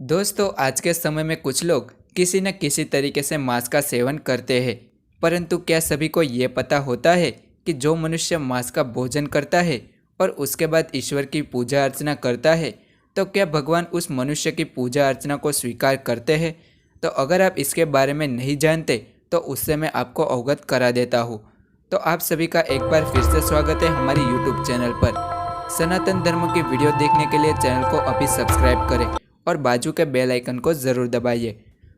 दोस्तों, आज के समय में कुछ लोग किसी न किसी तरीके से मांस का सेवन करते हैं। परंतु क्या सभी को ये पता होता है कि जो मनुष्य मांस का भोजन करता है और उसके बाद ईश्वर की पूजा अर्चना करता है, तो क्या भगवान उस मनुष्य की पूजा अर्चना को स्वीकार करते हैं? तो अगर आप इसके बारे में नहीं जानते तो उससे मैं आपको अवगत करा देता हूँ। तो आप सभी का एक बार फिर से स्वागत है हमारी यूट्यूब चैनल पर। सनातन धर्म की वीडियो देखने के लिए चैनल को अभी सब्सक्राइब करें और बाजू के बेल आइकन को ज़रूर दबाइए।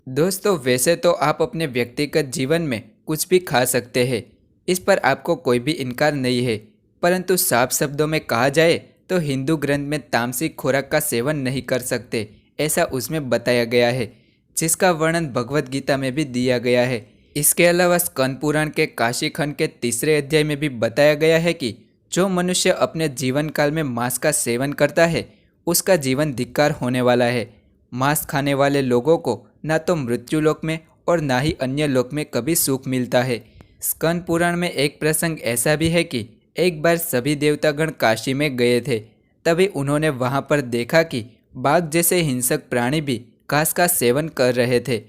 दोस्तों, वैसे तो आप अपने व्यक्तिगत जीवन में कुछ भी खा सकते हैं, इस पर आपको कोई भी इनकार नहीं है। परंतु साफ शब्दों में कहा जाए तो हिंदू ग्रंथ में तामसिक खुराक का सेवन नहीं कर सकते, ऐसा उसमें बताया गया है, जिसका वर्णन भगवत गीता में भी दिया गया है। इसके अलावा स्कंद पुराण के काशी खंड के 3 अध्याय में भी बताया गया है कि जो मनुष्य अपने जीवन काल में मांस का सेवन करता है उसका जीवन धिक्कार होने वाला है। मांस खाने वाले लोगों को ना तो मृत्यु लोक में और ना ही अन्य लोक में कभी सुख मिलता है। स्कंद पुराण में एक प्रसंग ऐसा भी है कि एक बार सभी देवतागण काशी में गए थे। तभी उन्होंने वहां पर देखा कि बाघ जैसे हिंसक प्राणी भी घास का सेवन कर रहे थे।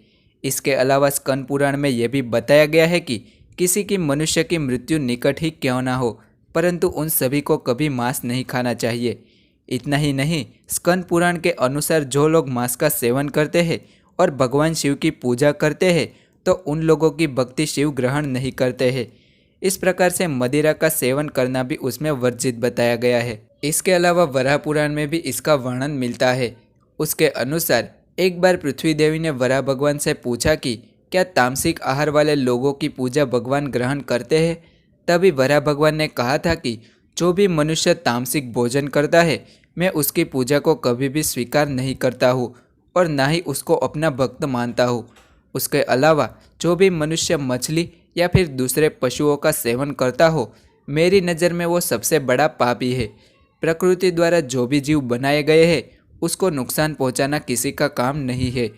इसके अलावा स्कंद पुराण में यह भी बताया गया है कि किसी की मनुष्य की मृत्यु निकट ही क्यों ना हो, परंतु उन सभी को कभी मांस नहीं खाना चाहिए। इतना ही नहीं, स्कंद पुराण के अनुसार जो लोग मांस का सेवन करते हैं और भगवान शिव की पूजा करते हैं तो उन लोगों की भक्ति शिव ग्रहण नहीं करते हैं। इस प्रकार से मदिरा का सेवन करना भी उसमें वर्जित बताया गया है। इसके अलावा वराह पुराण में भी इसका वर्णन मिलता है। उसके अनुसार एक बार पृथ्वी देवी ने वराह भगवान से पूछा कि क्या तामसिक आहार वाले लोगों की पूजा भगवान ग्रहण करते हैं? तभी वराह भगवान ने कहा था कि जो भी मनुष्य तामसिक भोजन करता है, मैं उसकी पूजा को कभी भी स्वीकार नहीं करता हूँ और ना ही उसको अपना भक्त मानता हूँ। उसके अलावा जो भी मनुष्य मछली या फिर दूसरे पशुओं का सेवन करता हो, मेरी नज़र में वो सबसे बड़ा पापी है। प्रकृति द्वारा जो भी जीव बनाए गए हैं उसको नुकसान पहुँचाना किसी का काम नहीं है।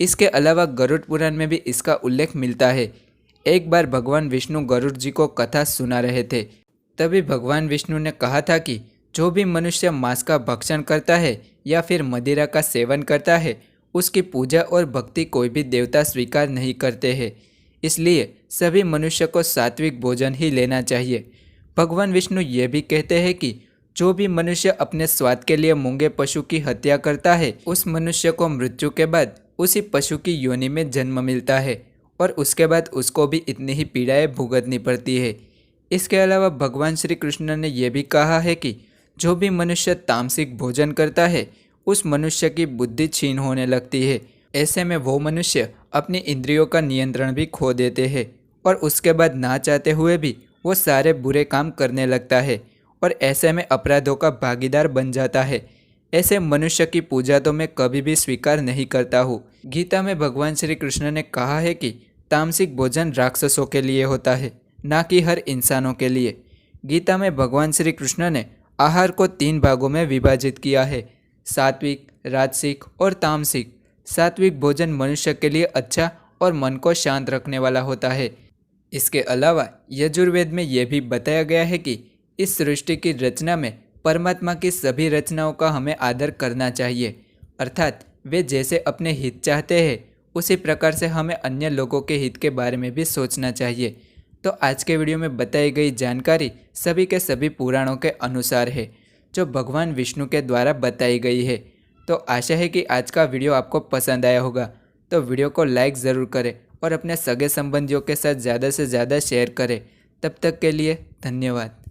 इसके अलावा गरुड़ पुराण में भी इसका उल्लेख मिलता है। एक बार भगवान विष्णु गरुड़ जी को कथा सुना रहे थे। तभी भगवान विष्णु ने कहा था कि जो भी मनुष्य मांस का भक्षण करता है या फिर मदिरा का सेवन करता है, उसकी पूजा और भक्ति कोई भी देवता स्वीकार नहीं करते हैं। इसलिए सभी मनुष्य को सात्विक भोजन ही लेना चाहिए। भगवान विष्णु ये भी कहते हैं कि जो भी मनुष्य अपने स्वाद के लिए मूंगे पशु की हत्या करता है, उस मनुष्य को मृत्यु के बाद उसी पशु की योनि में जन्म मिलता है और उसके बाद उसको भी इतनी ही पीड़ाएं भुगतनी पड़ती है। इसके अलावा भगवान श्री कृष्ण ने यह भी कहा है कि जो भी मनुष्य तामसिक भोजन करता है उस मनुष्य की बुद्धि क्षीण होने लगती है। ऐसे में वो मनुष्य अपनी इंद्रियों का नियंत्रण भी खो देते हैं और उसके बाद ना चाहते हुए भी वो सारे बुरे काम करने लगता है और ऐसे में अपराधों का भागीदार बन जाता है। ऐसे मनुष्य की पूजा तो मैं कभी भी स्वीकार नहीं करता हूँ। गीता में भगवान श्री कृष्ण ने कहा है कि तामसिक भोजन राक्षसों के लिए होता है, ना कि हर इंसानों के लिए। गीता में भगवान श्री कृष्ण ने आहार को 3 भागों में विभाजित किया है, सात्विक, राजसिक और तामसिक। सात्विक भोजन मनुष्य के लिए अच्छा और मन को शांत रखने वाला होता है। इसके अलावा यजुर्वेद में यह भी बताया गया है कि इस सृष्टि की रचना में परमात्मा की सभी रचनाओं का हमें आदर करना चाहिए, अर्थात वे जैसे अपने हित चाहते हैं उसी प्रकार से हमें अन्य लोगों के हित के बारे में भी सोचना चाहिए। तो आज के वीडियो में बताई गई जानकारी सभी के सभी पुराणों के अनुसार है, जो भगवान विष्णु के द्वारा बताई गई है। तो आशा है कि आज का वीडियो आपको पसंद आया होगा। तो वीडियो को लाइक ज़रूर करें और अपने सगे संबंधियों के साथ ज़्यादा से ज़्यादा शेयर करें। तब तक के लिए धन्यवाद।